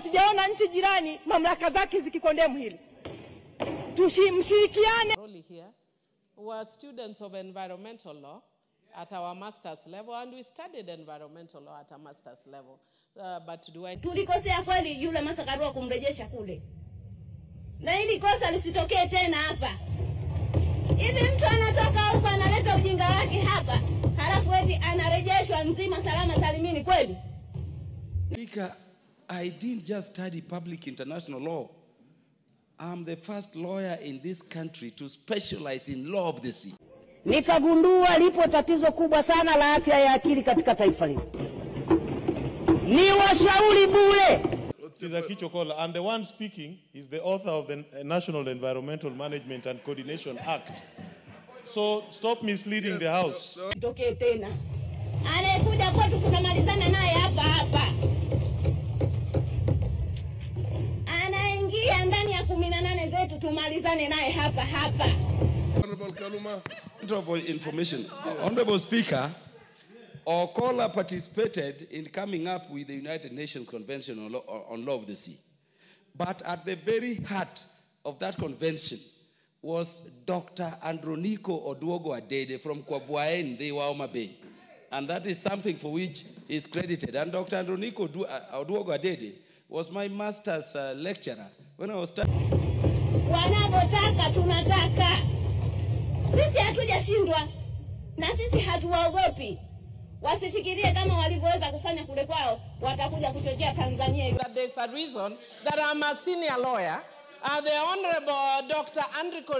sijaona nchi jirani mamlaka zake zikikondemu hili. Mshirikiane. Here were students of environmental law at our master's level, and we studied environmental law at a master's level. But do I... Tulikosea kweli yule Martha Karua kumrejesha kule. Na hili kosa lisitokee tena hapa. Hivi mtu anatoka huko analeta ujinga wake hapa, halafu eti anarejeshwa mzima salama salimini kweli? Speaker, I didn't just study public international law. I'm the first lawyer in this country to specialize in law of the sea. Nikagundua lipo tatizo kubwa sana la afya ya akili katika taifa hili. Ni washauri bure. Kizza Kichokola, and the one speaking is the author of the National Environmental Management and Coordination Act. So stop misleading the House. Tokee tena. Anayekuja kwetu tunamalizana naye hapa. Anaingia ndani ya 18 zetu tumalizane naye hapa. Honorable Kaluma. Honorable information. Honorable Speaker, Okola participated in coming up with the United Nations Convention on Law of the Sea. But at the very heart of that convention was Dr. Androniko Oduogo Adede from Kwabuaen, the Waoma Bay. And that is something for which he is credited. And Dr. Androniko Oduogo Adede was my master's lecturer when I was studying. Wanapotaka tunataka. Sisi hatujashindwa na sisi hatuwaogopi. Wasifikirie kama walivyoweza kufanya kule kwao watakuja kuchochea Tanzania. That there's a reason that I'm a senior lawyer. The Honorable Dr. Androniko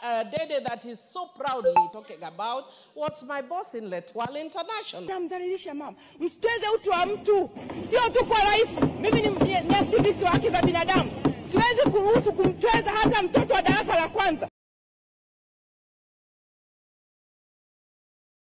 Adede that is so proudly talking about was my boss in Letwal International. Namdhalilisha mama. Msitweze utu wa mtu. Sio tu kwa rais. Mimi ni activist wa haki za binadamu. Siwezi kuruhusu kumtweza hata mtoto wa darasa la kwanza.